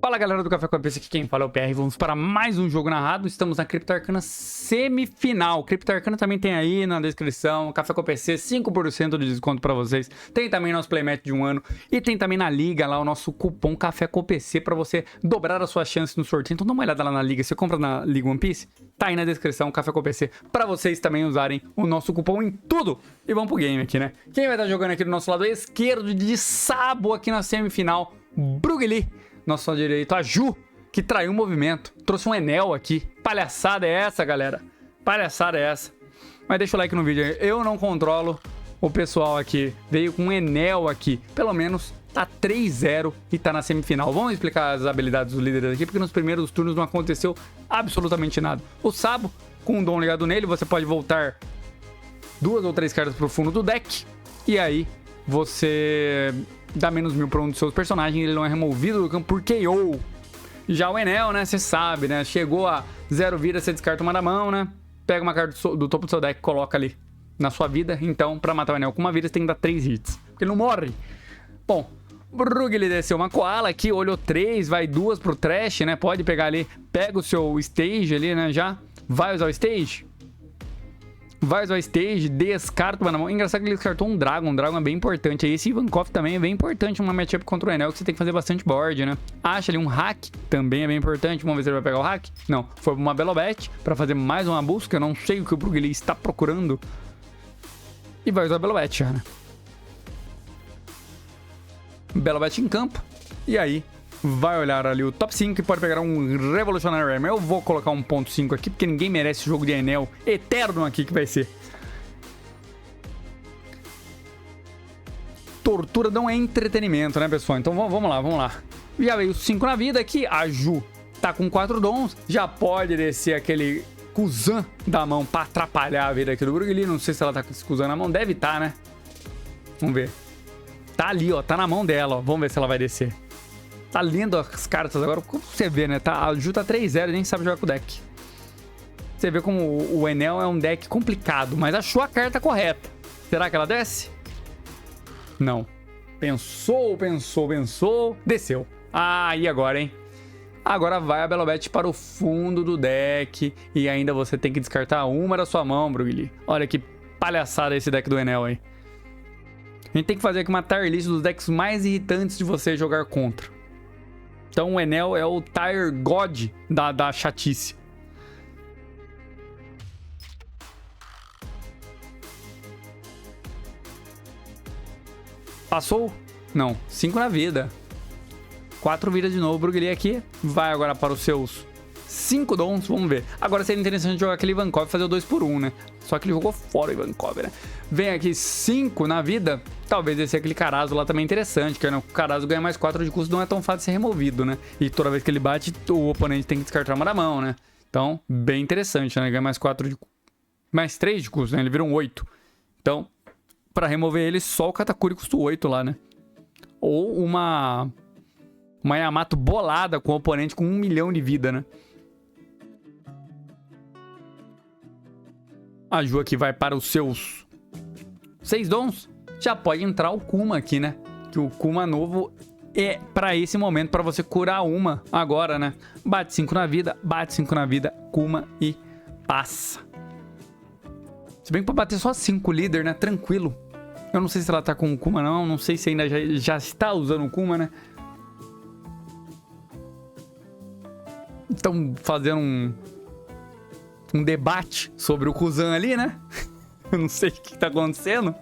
Fala galera do Café com a PC, aqui quem fala é o PR. Vamos para mais um jogo narrado. Estamos na Cripto Arcana semifinal. Cripto Arcana também tem aí na descrição. Café com a PC, 5% de desconto para vocês. Tem também nosso playmatch de 1 ano. E tem também na liga lá o nosso cupom Café com a PC para você dobrar a sua chance no sorteio. Então dá uma olhada lá na liga. Você compra na Liga One Piece? Tá aí na descrição, Café com a PC, para vocês também usarem o nosso cupom em tudo. E vamos pro game aqui, né? Quem vai estar jogando aqui do nosso lado esquerdo de Sabo aqui na semifinal? Brugli. Nosso lado direito, a Ju, que traiu o movimento. Trouxe um Enel aqui. Palhaçada é essa, galera? Palhaçada é essa. Mas deixa o like no vídeo aí. Eu não controlo o pessoal aqui. Veio com um Enel aqui. Pelo menos tá 3-0 e tá na semifinal. Vamos explicar as habilidades dos líderes aqui, porque nos primeiros turnos não aconteceu absolutamente nada. O Sabo, com um dom ligado nele, você pode voltar 2 ou 3 cartas pro fundo do deck. E aí, você dá menos 1000 para um dos seus personagens, ele não é removido do campo por KO. Já o Enel, né, você sabe, né, chegou a 0 vida, você descarta uma da mão, né, pega uma carta do topo do seu deck, coloca ali na sua vida. Então, pra matar o Enel com uma vida, você tem que dar 3 hits, porque ele não morre. Bom, Brugli desceu uma Koala aqui, olhou 3, vai 2 pro Trash, né, pode pegar ali, pega o seu Stage ali, né, já, vai usar o Stage. Vai usar o Stage, descarta uma na mão. Engraçado que ele descartou um Dragon. Um Dragon é bem importante. Aí esse Ivankov também é bem importante numa matchup contra o Enel, que você tem que fazer bastante board, né? Acha ali um hack, também é bem importante. Vamos ver se ele vai pegar o hack. Não, foi uma Belobet pra fazer mais uma busca. Eu não sei o que o Brugli está procurando. E vai usar a Belobet já, né? Belobet em campo. E aí, vai olhar ali o top 5 e pode pegar um Revolutionary Armor. Eu vou colocar 1.5 aqui, porque ninguém merece jogo de Enel eterno aqui que vai ser. Tortura não é entretenimento, né, pessoal? Então vamos lá, vamos lá. Já veio 5 na vida aqui. A Ju tá com 4 dons. Já pode descer aquele Kuzan da mão pra atrapalhar a vida aqui do Brugli. Não sei se ela tá com esse Kuzan na mão. Deve tá, né? Vamos ver. Tá ali, ó. Tá na mão dela, ó. Vamos ver se ela vai descer. Tá lendo as cartas agora, como você vê, né? Tá, a Ju tá 3-0 e nem sabe jogar com o deck. Você vê como o Enel é um deck complicado, mas achou a carta correta. Será que ela desce? Não. Pensou. Desceu. Ah, e agora, hein? Agora vai a Belobet para o fundo do deck e ainda você tem que descartar uma da sua mão, Brugli. Olha que palhaçada esse deck do Enel aí. A gente tem que fazer aqui uma tier list dos decks mais irritantes de você jogar contra. Então o Enel é o Tier God da chatice. Passou? Não. 5 na vida. 4 vidas de novo. Brugli aqui. Vai agora para os seus 5 dons. Vamos ver. Agora seria interessante jogar aquele Ivankov e fazer o 2x1, né? Só que ele jogou fora o Ivankov, né? Vem aqui 5 na vida. Talvez esse aquele Carazo lá também é interessante, que o Carazo ganha mais 4 de custo, não é tão fácil de ser removido, né? E toda vez que ele bate, o oponente tem que descartar uma da mão, né? Então, bem interessante, né? Ganha mais 4 de... mais 3 de custo, né? Ele vira um 8. Então, pra remover ele, só o Katakuri custa 8 lá, né? Ou uma Yamato bolada com o oponente com 1 milhão de vida, né? A Ju aqui vai para os seus 6 dons. Já pode entrar o Kuma aqui, né? Que o Kuma novo é pra esse momento, pra você curar uma agora, né? Bate 5 na vida, Kuma e passa. Se bem que pra bater só 5 líder, né? Tranquilo. Eu não sei se ela tá com o Kuma, não sei se ainda já está usando o Kuma, né? Estão fazendo um debate sobre o Kuzan ali, né? Eu não sei o que tá acontecendo.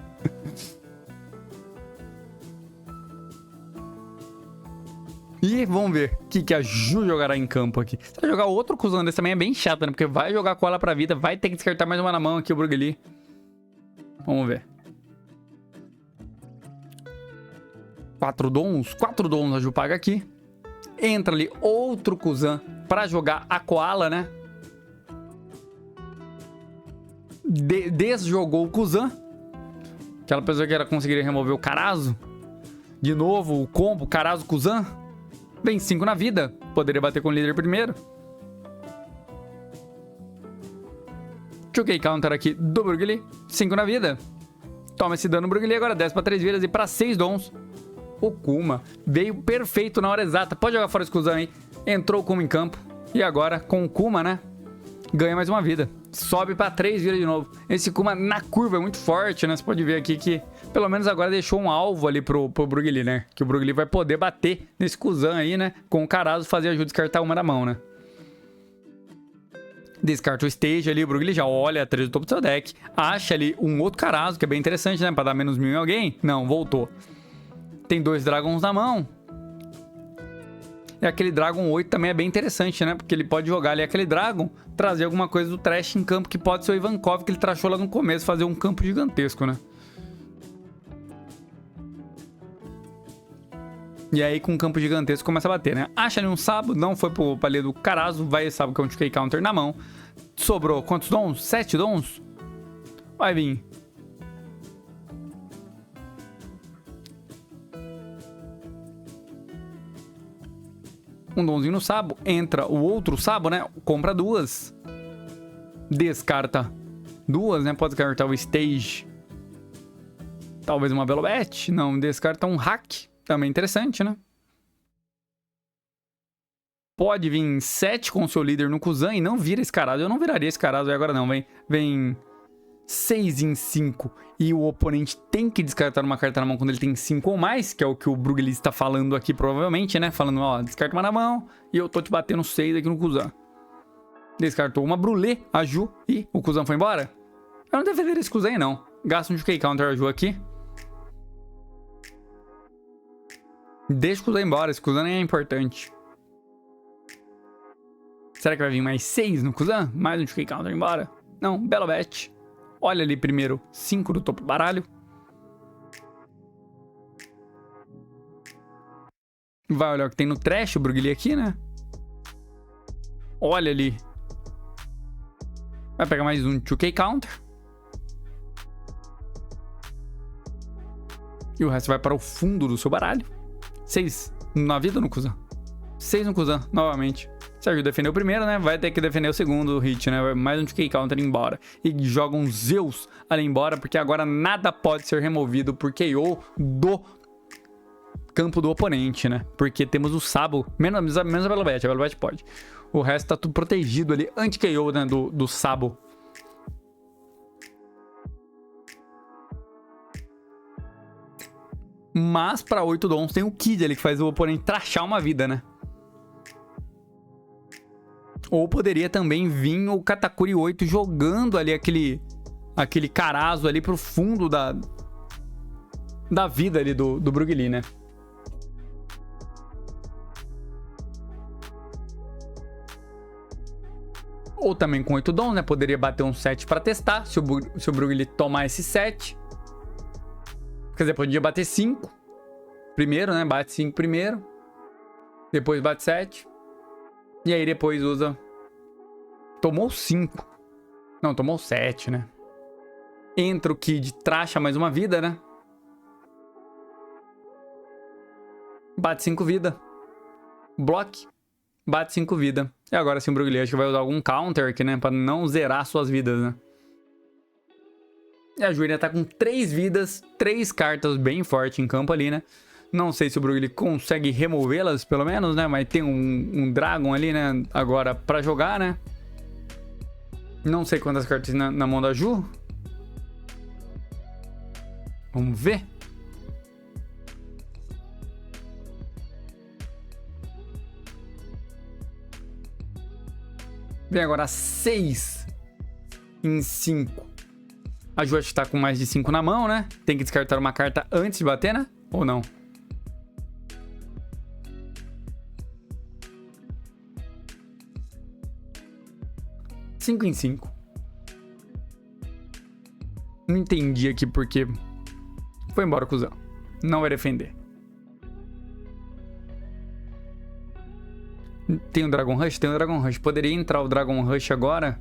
E vamos ver o que a Ju jogará em campo aqui. Se ela jogar outro Kuzan desse também é bem chato, né? Porque vai jogar com ela pra vida, vai ter que descartar mais uma na mão aqui o Brugli. Vamos ver. 4 dons a Ju paga aqui. Entra ali outro Kuzan pra jogar a Koala, né? Desjogou o Kuzan. Aquela pessoa que ela conseguiria remover o Carazo. De novo, o combo Carazo-Kuzan. Vem 5 na vida. Poderia bater com o líder primeiro. Choquei counter aqui do Brugli. 5 na vida. Toma esse dano Brugli agora. 10 para 3 vidas e para 6 dons. o Kuma. Veio perfeito na hora exata. Pode jogar fora a exclusão aí. Entrou o Kuma em campo. E agora, com o Kuma, né? Ganha mais uma vida. Sobe pra 3, vira de novo. Esse Kuma na curva é muito forte, né? Você pode ver aqui que, pelo menos agora, deixou um alvo ali pro Brugli, né? Que o Brugli vai poder bater nesse Kuzan aí, né? Com o Karasu fazer ajuda a descartar uma da mão, né? Descarta o stage ali, o Brugli já olha atrás do topo do seu deck. Acha ali um outro Karasu, que é bem interessante, né? Pra dar menos 1000 em alguém. Não, voltou. Tem 2 Dragons na mão. E aquele Dragon 8 também é bem interessante, né? Porque ele pode jogar ali aquele Dragon, trazer alguma coisa do Trash em campo, que pode ser o Ivankov, que ele trashou lá no começo, fazer um campo gigantesco, né? E aí, com um campo gigantesco, começa a bater, né? Acha ali um Sabo, não foi pro palê do Karasu, vai Sabo com um TK Counter na mão. Sobrou quantos dons? 7 dons? Vai vir. Um donzinho no Sabo, entra o outro Sabo, né? Compra 2. Descarta 2, né? Pode descartar o Stage. Talvez uma Belobet. Não, descarta um Hack. Também interessante, né? Pode vir 7 com o seu líder no Kuzan e não vira esse Karasu. Eu não viraria esse Karasu agora não, vem 6 em 5 e o oponente tem que descartar uma carta na mão quando ele tem 5 ou mais, que é o que o Brugli está falando aqui provavelmente, né? Falando, ó, descarta uma na mão e eu tô te batendo 6 aqui no Kuzan. Descartou uma Brulé, a Ju, e o Kuzan foi embora. Eu não defenderia esse Kuzan aí, não. Gasta um GK Counter a Ju aqui. Deixa o Kuzan embora, esse Kuzan nem é importante. Será que vai vir mais 6 no Kuzan? Mais um GK Counter embora? Não, Belobet. Olha ali primeiro 5 do topo do baralho. Vai olhar o que tem no trash, o Brugli aqui, né? Olha ali. Vai pegar mais um 2K Counter. E o resto vai para o fundo do seu baralho. 6 na vida no Kuzan. 6 no Kuzan, novamente. Sérgio defendeu o primeiro, né? Vai ter que defender o segundo hit, né? Vai mais um TK Counter embora. E joga um Zeus ali embora, porque agora nada pode ser removido por KO do campo do oponente, né? Porque temos o Sabo, menos a Belobet pode. O resto tá tudo protegido ali, anti-KO, né? Do Sabo. Mas para 8 dons tem o Kid ali, que faz o oponente trashar uma vida, né? Ou poderia também vir o Katakuri 8 jogando ali aquele Karasu ali pro fundo da vida ali do Brugli, né? Ou também com 8 dons, né? Poderia bater um 7 pra testar, se o Brugli tomar esse 7. Quer dizer, podia bater 5 primeiro, né? Bate 5 primeiro. Depois bate 7. E aí depois usa... Tomou 5. Não, tomou 7, né? Entra o Kid, tracha mais uma vida, né? Bate 5 vida. Bloque. Bate 5 vida. E agora sim o Brugli acho que vai usar algum counter aqui, né? Pra não zerar suas vidas, né? E a Ju ainda tá com 3 vidas. 3 cartas bem fortes em campo ali, né? Não sei se o Brugli consegue removê-las, pelo menos, né? Mas tem um Dragon ali, né? Agora pra jogar, né? Não sei quantas cartas na mão da Ju. Vamos ver. Vem agora 6 em 5. A Ju está com mais de 5 na mão, né? Tem que descartar uma carta antes de bater, né? Ou não? Cinco em 5. Não entendi aqui porque foi embora, cuzão. Não vai defender. Tem o Dragon Rush? Tem o Dragon Rush. Poderia entrar o Dragon Rush agora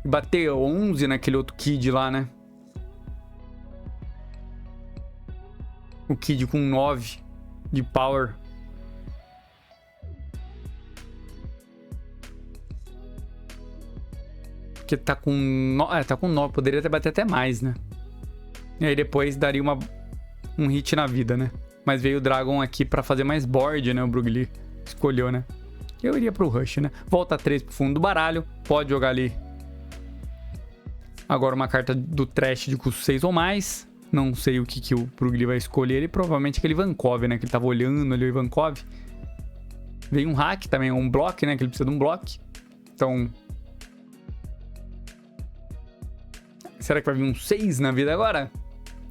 e bater 11 naquele outro Kid lá, né? O Kid com 9 de power. Porque tá com 9. Tá com 9. Poderia até bater até mais, né? E aí depois daria um hit na vida, né? Mas veio o Dragon aqui pra fazer mais board, né? O Brugli escolheu, né? Eu iria pro Rush, né? Volta 3 pro fundo do baralho. Pode jogar ali. Agora uma carta do Trash de custo 6 ou mais. Não sei o que o Brugli vai escolher. Ele provavelmente aquele Ivankov, né? Que ele tava olhando ali o Ivankov. Veio um hack também, um block, né? Que ele precisa de um block. Então... será que vai vir um 6 na vida agora?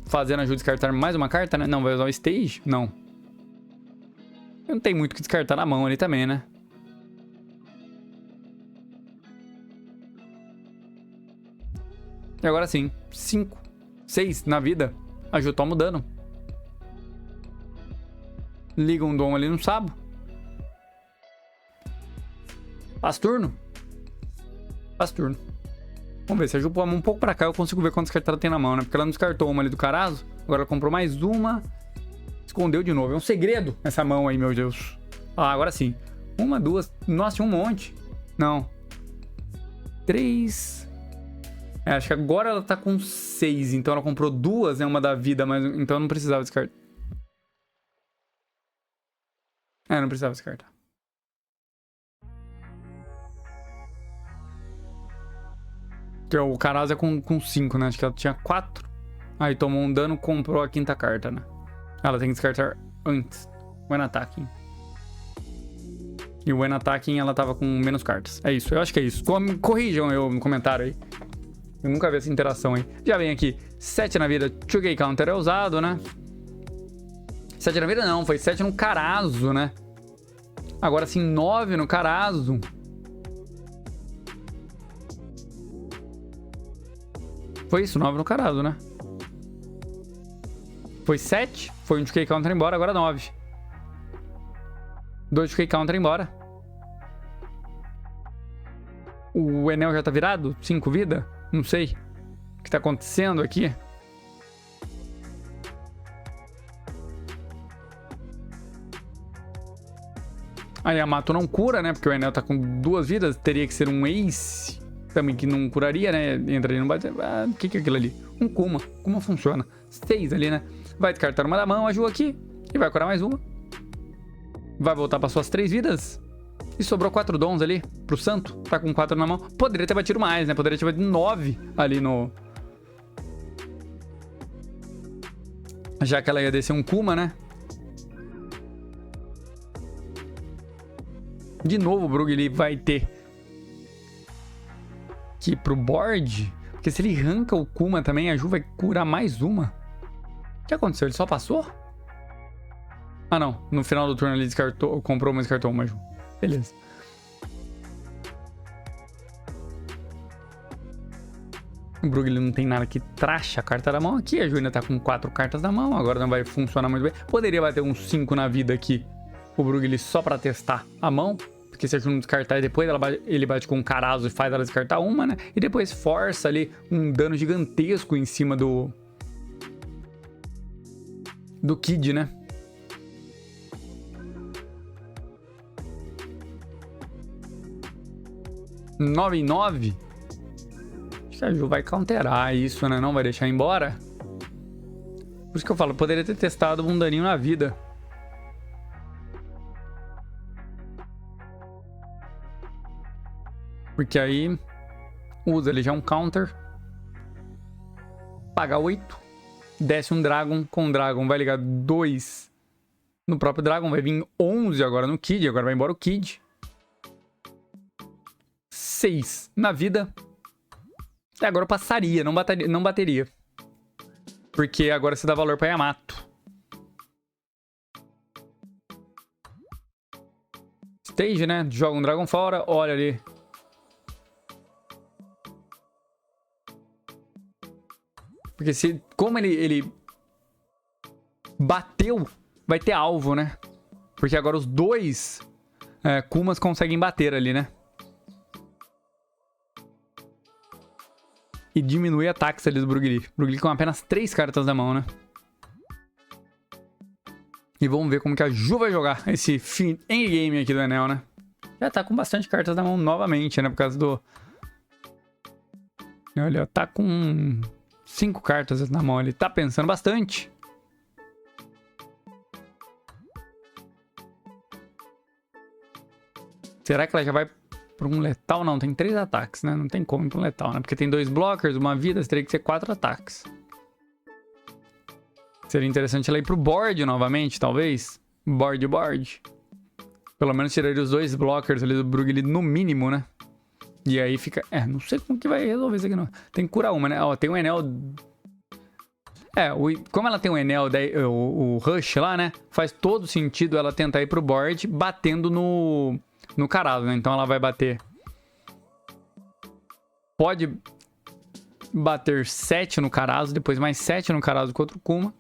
Fazendo a Ju descartar mais uma carta, né? Não, vai usar o Stage? Não. Não tem muito o que descartar na mão ali também, né? E agora sim, 5, 6 na vida. A Ju toma o dano. Liga um dom ali no Sabo. Faz turno. Faz turno. Vamos ver, se a Ju pôr a mão um pouco pra cá, eu consigo ver quantas cartas ela tem na mão, né? Porque ela não descartou uma ali do Carazo. Agora ela comprou mais uma. Escondeu de novo. É um segredo essa mão aí, meu Deus. Ah, agora sim. Uma, duas. Nossa, tinha um monte. Não. 3. Acho que agora ela tá com 6. Então ela comprou duas, né? Uma da vida, mas então não precisava descartar. Não precisava descartar. Que o Carazo é com 5, né? Acho que ela tinha 4. Aí tomou um dano, comprou a quinta carta, né? Ela tem que descartar antes. When attacking. E o when attacking ela tava com menos cartas. É isso, eu acho que é isso. Corrijam eu no comentário aí. Eu nunca vi essa interação aí. Já vem aqui, 7 na vida, 2K Counter é usado, né? 7 na vida não, foi 7 no Carazo, né? Agora sim, 9 no Carazo. Foi isso, 9 no Carazo, né? Foi 7, foi um 2K Counter embora, agora 9. 2 2K Counter embora. O Enel já tá virado? 5 vida? Não sei. O que tá acontecendo aqui? A Yamato não cura, né? Porque o Enel tá com 2 vidas. Teria que ser um Ace também que não curaria, né? Entraria no bate. O que é aquilo ali? Um Kuma. Kuma funciona. 6 ali, né? Vai descartar uma da mão, a Ju aqui. E vai curar mais uma. Vai voltar para suas 3 vidas. E sobrou 4 dons ali pro santo. Tá com 4 na mão. Poderia ter batido mais, né? Poderia ter batido 9 ali no... já que ela ia descer um Kuma, né? De novo o Brugli vai ter que ir pro board. Porque se ele arranca o Kuma também, a Ju vai curar mais uma. O que aconteceu? Ele só passou? Ah, não. No final do turno ele descartou, comprou uma e descartou uma, Ju. Beleza. O Brugli não tem nada que tracha a carta da mão aqui. A Ju ainda tá com 4 cartas na mão. Agora não vai funcionar muito bem. Poderia bater uns 5 na vida aqui. O Brugli só pra testar a mão. Porque se a Ju não descartar, depois ele bate com um Carazo e faz ela descartar uma, né? E depois força ali um dano gigantesco em cima do Kid, né? Nove em 9. Acho que a Ju vai counterar isso, né? Não vai deixar embora. Por isso que eu falo, poderia ter testado um daninho na vida. Porque aí usa ele já um counter. Paga 8. Desce um Dragon. Com o Dragon vai ligar 2 no próprio Dragon. Vai vir 11 agora no Kid. Agora vai embora o Kid. 6 na vida. E agora eu passaria, não bateria. Porque agora você dá valor pra Yamato. Stage, né? Joga um Dragon fora, olha ali. Porque se... como ele bateu, vai ter alvo, né? Porque agora os 2 Kumas conseguem bater ali, né? E diminuir ataques ali do Brugli. Brugli com apenas 3 cartas na mão, né? E vamos ver como que a Ju vai jogar esse endgame aqui do Enel, né? Já tá com bastante cartas na mão novamente, né? Por causa do... olha, tá com 5 cartas na mão. Ele tá pensando bastante. Será que ela já vai pra um letal? Não, tem 3 ataques, né? Não tem como ir pra um letal, né? Porque tem 2 blockers, uma vida, teria que ser 4 ataques. Seria interessante ela ir pro board novamente, talvez. Board. Pelo menos tiraria os 2 blockers ali do Brugli no mínimo, né? E aí fica... não sei como que vai resolver isso aqui, não. Tem que curar uma, né? Ó, tem um Enel... como ela tem o Enel, o Rush lá, né? Faz todo sentido ela tentar ir pro board batendo no Carazo, né? Então ela vai bater... Pode bater 7 no Carazo, depois mais 7 no Carazo contra o Kuma.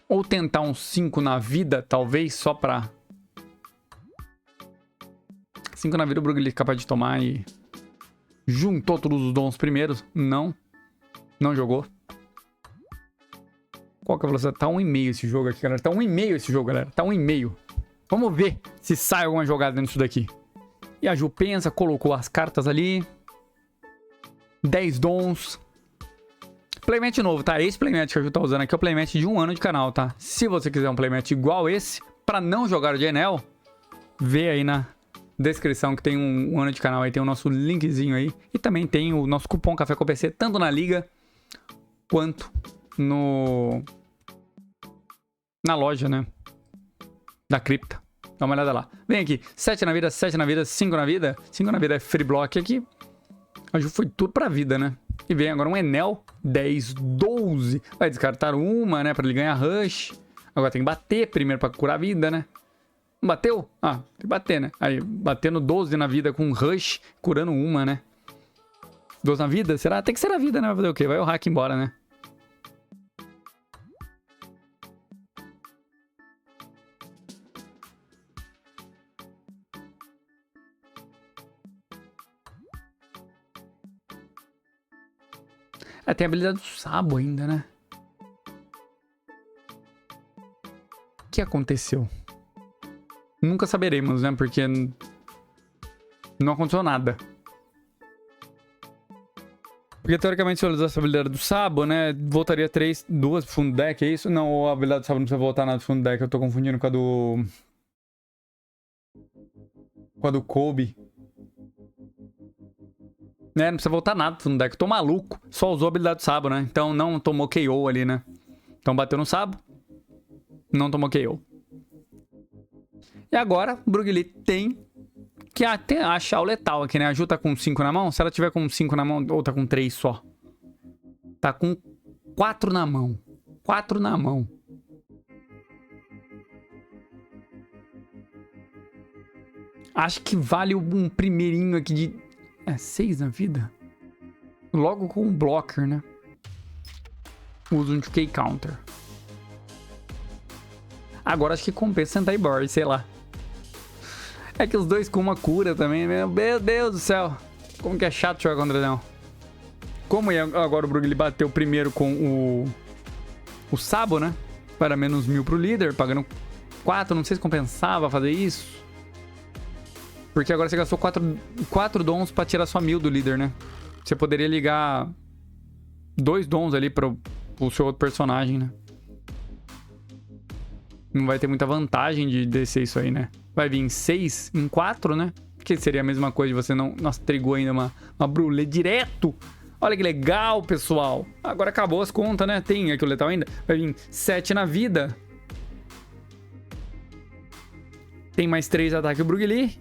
Ou tentar um 5 na vida, talvez, só pra... 5 na vida o Brugli é capaz de tomar e... Juntou todos os dons primeiros. Não jogou. Qual que é a velocidade? Tá 1,5 esse jogo aqui, galera. Tá 1,5 esse jogo, galera. Tá 1,5. Vamos ver se sai alguma jogada dentro disso daqui. E a Ju pensa, colocou as cartas ali. 10 dons. Playmat novo, tá? Esse playmat que a Ju tá usando aqui é o playmat de 1 ano de canal, tá? Se você quiser um playmat igual esse, pra não jogar de Enel, vê aí na descrição que tem um ano de canal. Aí tem o nosso linkzinho aí. E também tem o nosso cupom Café com PC, tanto na liga quanto na loja, né? Da cripta. Dá uma olhada lá. Vem aqui. 7 na vida, 7 na vida, 5 na vida. 5 na vida é free block aqui. A Ju foi tudo pra vida, né? E vem agora um Enel 10, 12. Vai descartar uma, né? Pra ele ganhar rush. Agora tem que bater primeiro pra curar a vida, né? Bateu? Ah, tem que bater, né? Aí, batendo 12 na vida com rush, curando uma, né? 12 na vida? Será? Tem que ser na vida, né? Vai fazer o quê? Vai o hack embora, né? Tem a habilidade do Sabo ainda, né? O que aconteceu? Nunca saberemos, né? Porque não aconteceu nada. Porque, teoricamente, se eu usasse a habilidade do Sabo, né? Voltaria 2 pro fundo deck, é isso? Não, a habilidade do Sabo não precisa voltar nada pro fundo deck. Eu tô confundindo com a do... Com a do Kobe. Não precisa voltar nada pro fundo deck. Tô maluco. Só usou a habilidade do Sabo, né? Então não tomou KO ali, né? Então bateu no Sabo. Não tomou KO. E agora, o Brugli tem que achar o letal aqui, né? A Ju tá com 5 na mão. Se ela tiver com 5 na mão, ou tá com 3 só. Tá com 4 na mão. 4 na mão. Acho que vale um primeirinho aqui de... 6 na vida? Logo com um blocker, né? Usa um 2K counter. Agora acho que compensa sentar e board, sei lá. É que os dois com uma cura também, meu Deus do céu. Como que é chato jogar contra não. Como agora o Brugli bateu primeiro com o Sabo, né? Para menos 1000 pro líder, pagando 4. Não sei se compensava fazer isso. Porque agora você gastou 4 dons pra tirar só 1000 do líder, né? Você poderia ligar 2 dons ali pro seu outro personagem, né? Não vai ter muita vantagem de descer isso aí, né? Vai vir 6 em 4, né? Que seria a mesma coisa de você não... Nossa, trigou ainda uma brulé direto. Olha que legal, pessoal. Agora acabou as contas, né? Tem aqui o letal ainda. Vai vir 7 na vida. Tem mais 3 ataques o Brugli.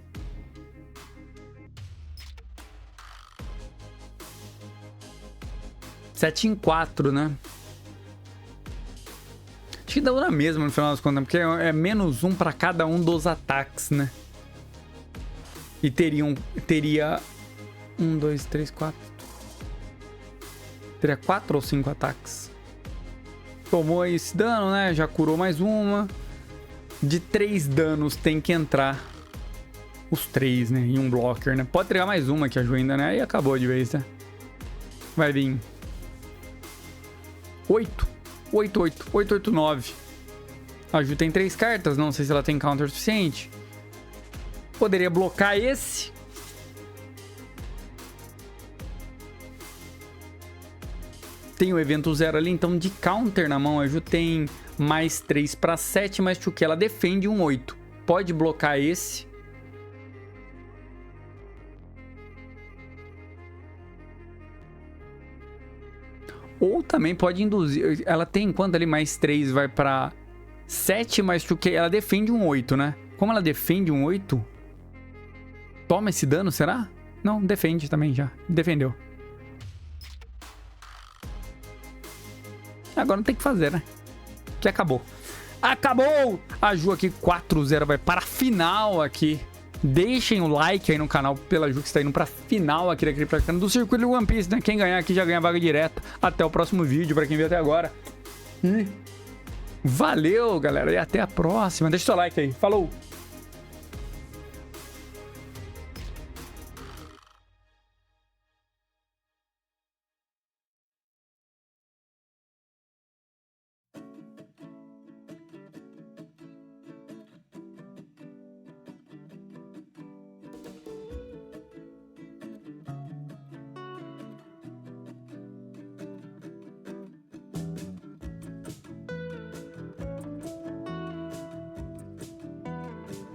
Sete em 4, né? Acho que dá na mesma no final das contas, porque é menos 1 para cada um dos ataques, né? E teria 1, 2, 3, 4. Teria 4 ou 5 ataques. Tomou esse dano, né? Já curou mais uma. De 3 danos tem que entrar os 3, né? Em um blocker, né? Pode entregar mais uma que ajuda ainda, né? Aí acabou de vez, né? Vai vir 8, 8, 8, 8, 8, 9. A Ju tem 3 cartas, não sei se ela tem counter suficiente. Poderia blocar esse. tem o evento 0 ali, então de counter na mão a Ju tem mais 3 para 7, mas Chuque, ela defende um 8. Pode blocar esse. Ou também pode induzir. Ela tem quanto ali? Mais 3 vai para 7, mas Chuque, ela defende um 8, né? Como ela defende um 8, toma esse dano, será? Não, defende também já. Defendeu. Agora não tem o que fazer, né? Que acabou. Acabou! A Ju aqui 4-0 vai para a final aqui. Deixem o like aí no canal pela Ju que está indo para a final aqui da Cripto Arcana do Circuito de One Piece, né? Quem ganhar aqui já ganha vaga direta. Até o próximo vídeo para quem viu até agora. Valeu, galera. E até a próxima. Deixa o seu like aí. Falou!